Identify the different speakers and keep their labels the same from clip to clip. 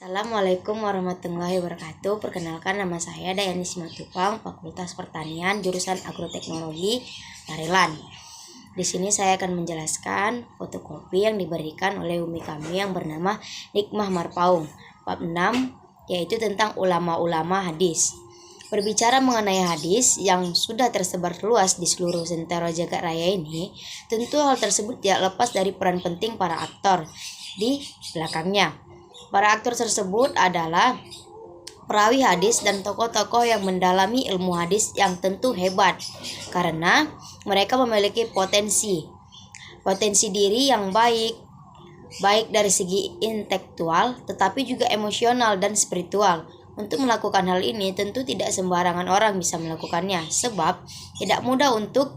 Speaker 1: Assalamualaikum warahmatullahi wabarakatuh. Perkenalkan, nama saya Dayani Simatupang, Fakultas Pertanian, jurusan Agroteknologi, Maryland. Di sini saya akan menjelaskan fotokopi yang diberikan oleh umi kami yang bernama Nikmah Marpaung, bab 6, yaitu tentang ulama-ulama hadis. Berbicara mengenai hadis yang sudah tersebar luas di seluruh sentero jagat raya ini, tentu hal tersebut tidak lepas dari peran penting para aktor di belakangnya. Para aktor tersebut adalah perawi hadis dan tokoh-tokoh yang mendalami ilmu hadis yang tentu hebat karena mereka memiliki potensi diri yang baik dari segi intelektual tetapi juga emosional dan spiritual. Untuk melakukan hal ini tentu tidak sembarangan orang bisa melakukannya, sebab tidak mudah untuk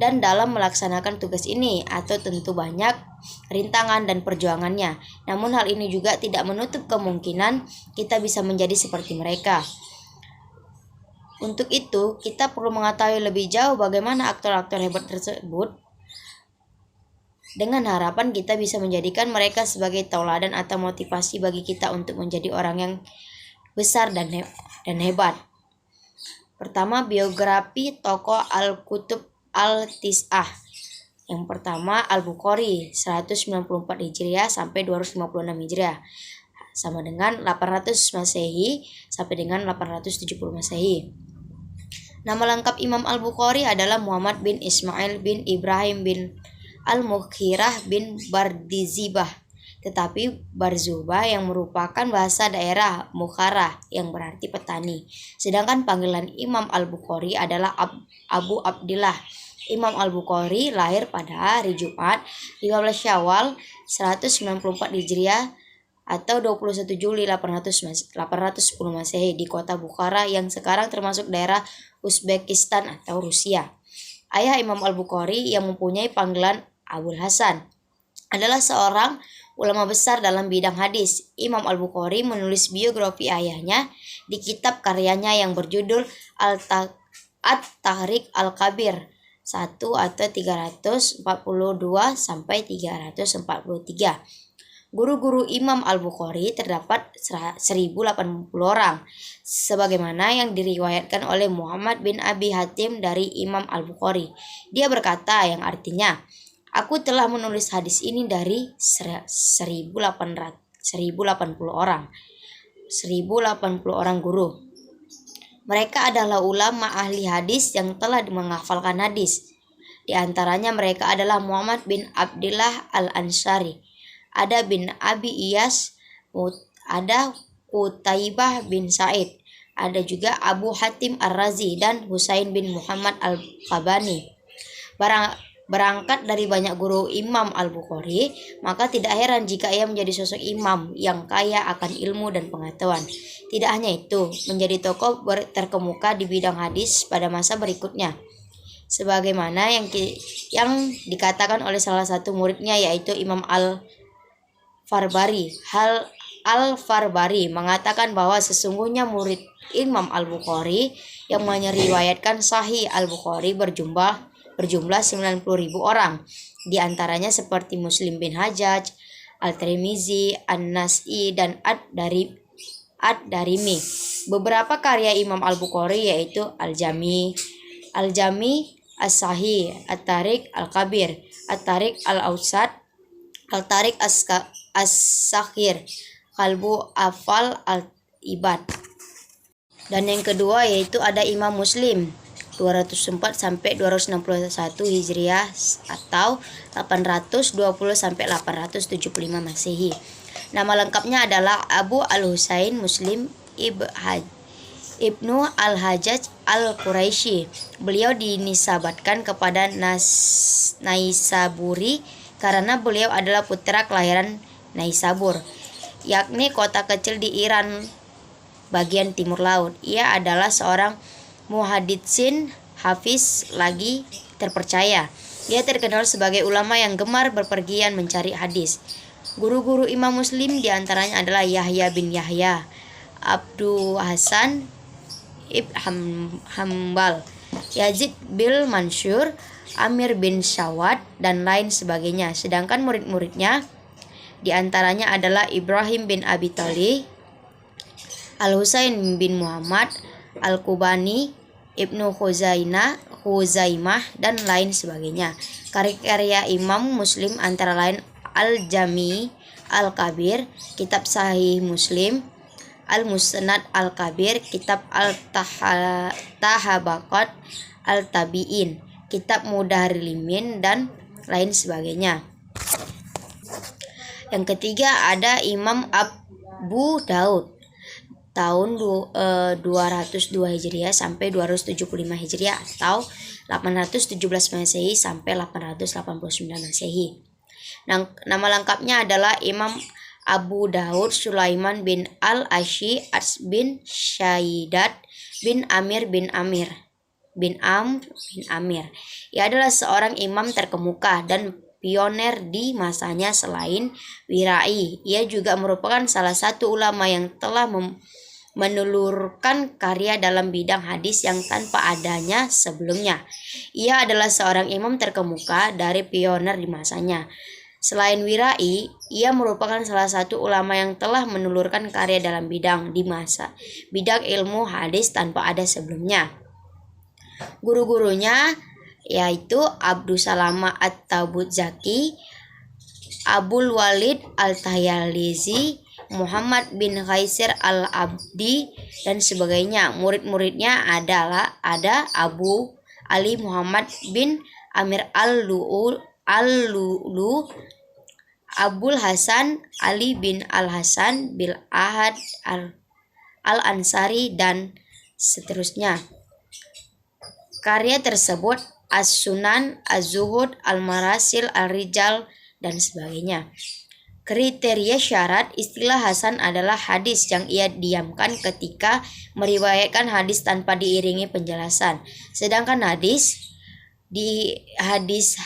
Speaker 1: dan dalam melaksanakan tugas ini atau tentu banyak rintangan dan perjuangannya. Namun hal ini juga tidak menutup kemungkinan kita bisa menjadi seperti mereka. Untuk itu, kita perlu mengetahui lebih jauh bagaimana aktor-aktor hebat tersebut dengan harapan kita bisa menjadikan mereka sebagai tauladan atau motivasi bagi kita untuk menjadi orang yang besar dan hebat. Pertama, biografi tokoh Al-Kutub Al-Tis'ah. Yang pertama, Al-Bukhari 194 Hijriah sampai 256 Hijriah, sama dengan 800 Masehi sampai dengan 870 Masehi. Nama lengkap Imam Al-Bukhari adalah Muhammad bin Ismail bin Ibrahim bin Al-Mughirah bin Bardizibah, tetapi Barzubah yang merupakan bahasa daerah Bukhara yang berarti petani. Sedangkan panggilan Imam Al-Bukhari adalah Abu Abdillah. Imam Al-Bukhari lahir pada hari Jumat 15 Syawal 194 Hijriah atau 21 Juli 810 Masehi di kota Bukhara yang sekarang termasuk daerah Uzbekistan atau Rusia. Ayah Imam Al-Bukhari yang mempunyai panggilan Abul Hasan adalah seorang ulama besar dalam bidang hadis. Imam Al-Bukhari menulis biografi ayahnya di kitab karyanya yang berjudul At-Tahrik Al-Kabir 1 atau 342 sampai 343. Guru-guru Imam Al-Bukhari terdapat 1080 orang, sebagaimana yang diriwayatkan oleh Muhammad bin Abi Hatim dari Imam Al-Bukhari. Dia berkata, yang artinya, aku telah menulis hadis ini dari 1080 orang guru. Mereka adalah ulama ahli hadis yang telah menghafalkan hadis. Di antaranya mereka adalah Muhammad bin Abdillah Al-Ansari, ada bin Abi Iyas, ada Qutaibah bin Sa'id, ada juga Abu Hatim Ar-Razi dan Husain bin Muhammad Al-Qabani. Berangkat dari banyak guru Imam Al-Bukhari, maka tidak heran jika ia menjadi sosok imam yang kaya akan ilmu dan pengetahuan. Tidak hanya itu, menjadi tokoh terkemuka di bidang hadis pada masa berikutnya. Sebagaimana yang dikatakan oleh salah satu muridnya, yaitu Imam Al-Farbari. Al-Farbari mengatakan bahwa sesungguhnya murid Imam Al-Bukhari yang meriwayatkan Sahih Al-Bukhari berjumlah 90.000 orang. Di antaranya seperti Muslim bin Hajjaj, Al-Tirmizi, An-Nas'i, dan Ad-Darimi. Beberapa karya Imam Al-Bukhari yaitu Al-Jami, As-Sahih, At-Tarik Al-Kabir, At-Tarik Al-Awsat, Al-Tarik As-Sakhir, Qalbu Afal Al-Ibad. Dan yang kedua yaitu ada Imam Muslim 204 sampai 261 Hijriah atau 820 sampai 875 Masehi. Nama lengkapnya adalah Abu Al-Husain Muslim Ibnu Al-Hajjaj Al-Quraisy. Beliau dinisabatkan kepada Naisaburi karena beliau adalah putra kelahiran Naisabur, yakni kota kecil di Iran bagian timur laut. Ia adalah seorang muhaditsin, hafiz lagi terpercaya. Dia terkenal sebagai ulama yang gemar berpergian mencari hadis. Guru-guru Imam Muslim diantaranya adalah Yahya bin Yahya, Abdu Hasan Ibn Hambal, Yazid bin Mansur, Amir bin Syawad, dan lain sebagainya. Sedangkan murid-muridnya diantaranya adalah Ibrahim bin Abi Thalib, Al-Husain bin Muhammad Al-Kubani, Ibnu Khuzaimah, dan lain sebagainya. Karya-karya Imam Muslim antara lain Al-Jami Al-Kabir, Kitab Sahih Muslim, Al-Musnad Al-Kabir, Kitab Al-Tahabaqat Al-Tabi'in, Kitab Mudarrimin, dan lain sebagainya. Yang ketiga ada Imam Abu Daud tahun 202 Hijriah sampai 275 Hijriah atau 817 Masehi sampai 889 Masehi. Nama lengkapnya adalah Imam Abu Daud Sulaiman bin Al-Ashi bin Syaidat bin Amir bin Amir. Ia adalah seorang imam terkemuka dan pioner di masanya. Selain wirai, ia juga merupakan salah satu ulama yang telah menelurkan karya dalam bidang hadis yang tanpa adanya sebelumnya. Ia adalah seorang imam terkemuka dari pioner di masanya. Selain wirai, ia merupakan salah satu ulama yang telah menelurkan karya dalam bidang ilmu hadis tanpa ada sebelumnya. Guru-gurunya yaitu Abdus Salama At-Tabutzaki, Abul Walid Al-Tahyalizi, Muhammad bin Khaisir Al-Abdi, dan sebagainya. Murid-muridnya ada Abu Ali Muhammad bin Amir Al-Lu'lu, Abul Hasan Ali bin Al-Hasan bil Ahad Al-Ansari, dan seterusnya. Karya tersebut As-Sunan, Az-Zuhud, Al-Marasil, Al-Rijal, dan sebagainya. Kriteria syarat istilah Hasan adalah hadis yang ia diamkan ketika meriwayatkan hadis tanpa diiringi penjelasan. Sedangkan hadis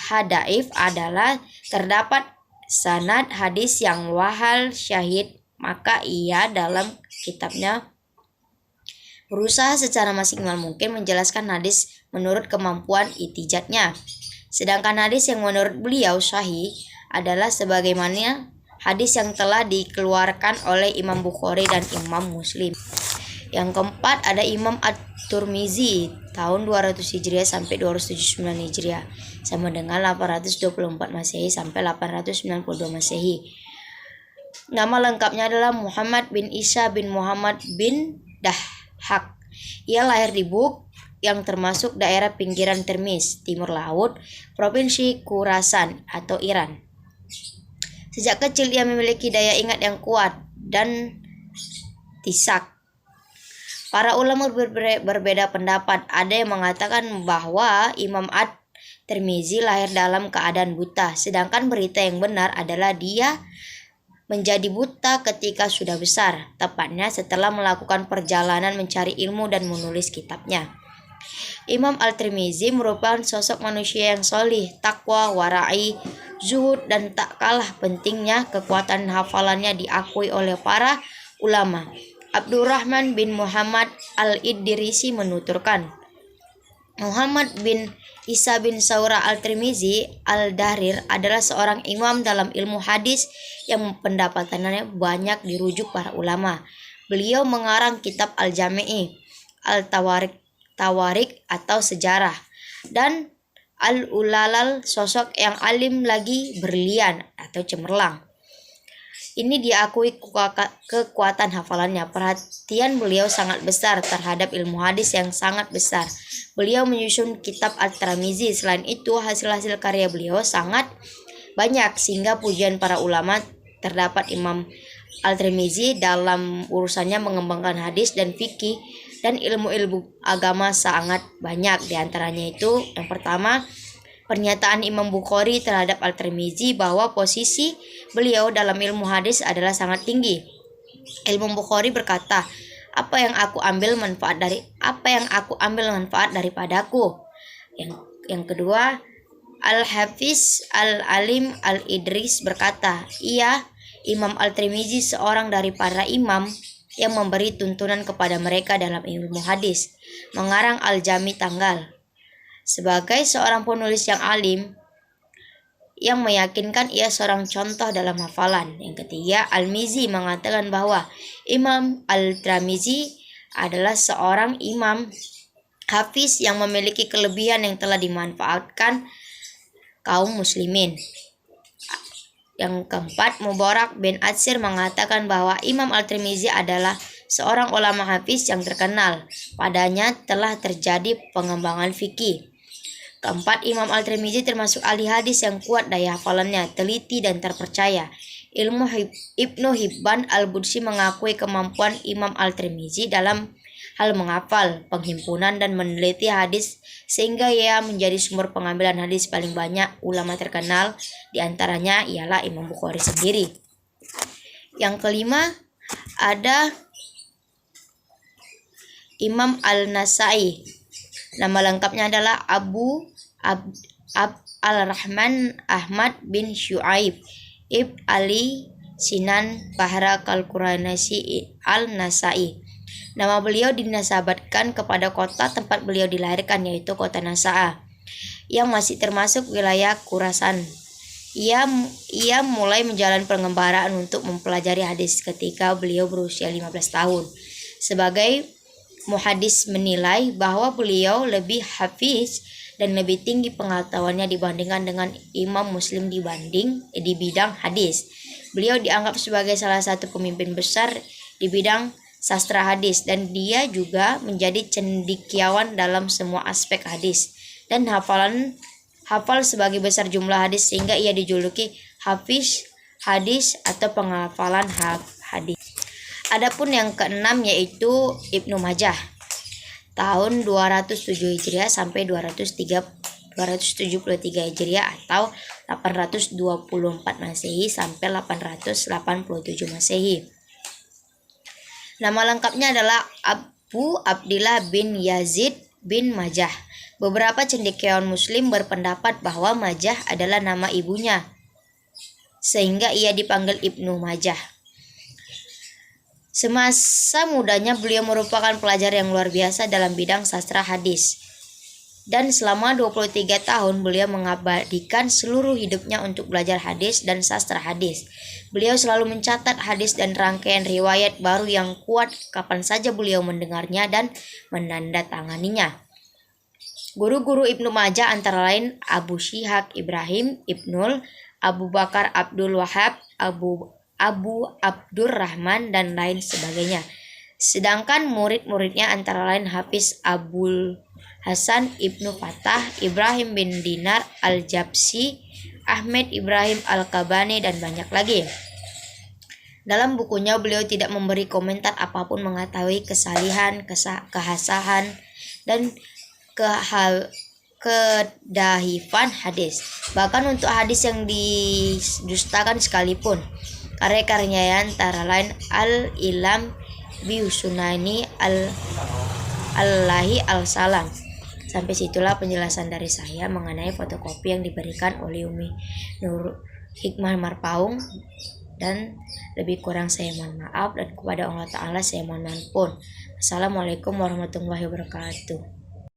Speaker 1: hadaif adalah terdapat sanad hadis yang wahal syahid, maka ia dalam kitabnya berusaha secara maksimal mungkin menjelaskan hadis menurut kemampuan itijatnya. Sedangkan hadis yang menurut beliau sahih adalah sebagaimana hadis yang telah dikeluarkan oleh Imam Bukhari dan Imam Muslim. Yang keempat ada Imam At-Tirmizi tahun 200 Hijriah sampai 279 Hijriah, sama dengan 824 Masehi sampai 892 Masehi. Nama lengkapnya adalah Muhammad bin Isa bin Muhammad bin Dahhak. Ia lahir di Buk, yang termasuk daerah pinggiran Termiz, timur laut, provinsi Khurasan atau Iran. Sejak kecil ia memiliki daya ingat yang kuat dan tisak. Para ulama berbeda pendapat. Ada yang mengatakan bahwa Imam At-Tirmizi lahir dalam keadaan buta, sedangkan berita yang benar adalah dia menjadi buta ketika sudah besar, tepatnya setelah melakukan perjalanan mencari ilmu dan menulis kitabnya. Imam Al-Tirmizi merupakan sosok manusia yang solih, takwa, warai, zuhud, dan tak kalah pentingnya kekuatan hafalannya diakui oleh para ulama. Abdurrahman bin Muhammad Al-Idrisi menuturkan, Muhammad bin Isa bin Saura Al-Tirmizi Al-Dahrir adalah seorang imam dalam ilmu hadis yang pendapatannya banyak dirujuk para ulama. Beliau mengarang kitab Al-Jami'i, Al-Tawarik atau sejarah, dan Al-Ulalal, sosok yang alim lagi berlian atau cemerlang. Ini diakui kekuatan hafalannya. Perhatian beliau sangat besar terhadap ilmu hadis yang sangat besar. Beliau menyusun kitab At-Tirmizi. Selain itu, hasil-hasil karya beliau sangat banyak sehingga pujian para ulama terdapat Imam Al-Tirmizi dalam urusannya mengembangkan hadis dan fikih dan ilmu-ilmu agama sangat banyak. Di antaranya itu yang pertama, pernyataan Imam Bukhari terhadap Al-Tirmizi bahwa posisi beliau dalam ilmu hadis adalah sangat tinggi. Imam Bukhari berkata, apa yang aku ambil manfaat daripadaku. Yang kedua, Al-Hafiz Al-Alim Al-Idris berkata, Imam Al-Tirmizi seorang dari para imam yang memberi tuntunan kepada mereka dalam ilmu hadis, mengarang Al-Jami Tanggal. Sebagai seorang penulis yang alim, yang meyakinkan ia seorang contoh dalam hafalan. Yang ketiga, Al-Mizzi mengatakan bahwa Imam Al-Tirmizi adalah seorang imam hafiz yang memiliki kelebihan yang telah dimanfaatkan kaum muslimin. Yang keempat, Mubarak bin Atsir mengatakan bahwa Imam Al-Tirmizi adalah seorang ulama hafiz yang terkenal. Padanya telah terjadi pengembangan fikih. Keempat, Imam Al-Tirmizi termasuk ahli hadis yang kuat daya hafalannya, teliti dan terpercaya. Ibnu Hibban Al-Budsi mengakui kemampuan Imam Al-Tirmizi dalam hal menghafal, penghimpunan dan meneliti hadis sehingga ia menjadi sumber pengambilan hadis paling banyak. Ulama terkenal diantaranya ialah Imam Bukhari sendiri. Yang kelima ada Imam Al-Nasai. Nama lengkapnya adalah Abu Al-Rahman Ahmad bin Syuaib Ibn Ali Sinan Bahra Al-Qurainasi Al-Nasai. Nama beliau dinasabatkan kepada kota tempat beliau dilahirkan, yaitu kota Nasa'a, yang masih termasuk wilayah Khurasan. Ia mulai menjalani pengembaraan untuk mempelajari hadis ketika beliau berusia 15 tahun. Sebagai muhadis menilai bahwa beliau lebih hafiz dan lebih tinggi pengetahuannya dibandingkan dengan imam muslim di bidang hadis. Beliau dianggap sebagai salah satu pemimpin besar di bidang sastra hadis dan dia juga menjadi cendekiawan dalam semua aspek hadis dan hafal sebagai besar jumlah hadis sehingga ia dijuluki hafiz hadis atau penghafalan hadis. Adapun yang keenam yaitu Ibnu Majah tahun 207 Hijriah sampai 273 Hijriah atau 824 Masehi sampai 887 Masehi. Nama lengkapnya adalah Abu Abdillah bin Yazid bin Majah. Beberapa cendekiawan muslim berpendapat bahwa Majah adalah nama ibunya, sehingga ia dipanggil Ibnu Majah. Semasa mudanya beliau merupakan pelajar yang luar biasa dalam bidang sastra hadis. Dan selama 23 tahun beliau mengabadikan seluruh hidupnya untuk belajar hadis dan sastra hadis. Beliau selalu mencatat hadis dan rangkaian riwayat baru yang kuat kapan saja beliau mendengarnya dan menandatanganinya. Guru-guru Ibnu Majah antara lain Abu Syihaq Ibrahim Ibnul, Abu Bakar Abdul Wahab, Abu Abdurrahman dan lain sebagainya. Sedangkan murid-muridnya antara lain Hafiz Abul Hasan Ibnu Fatah, Ibrahim bin Dinar Al-Jabsi, Ahmed Ibrahim Al-Kabani dan banyak lagi. Dalam bukunya beliau tidak memberi komentar apapun mengetahui kesalihan, kehasahan dan kedahifan hadis. Bahkan untuk hadis yang didustakan sekalipun. Karya-karyanya antara lain Al-Ilam bi Sunani Al-Lahi Al-Salam. Sampai situlah penjelasan dari saya mengenai fotokopi yang diberikan oleh Umi Nur Hikmah Marpaung, dan lebih kurang saya mohon maaf dan kepada Allah Ta'ala saya mohon ampun. Assalamualaikum warahmatullahi wabarakatuh.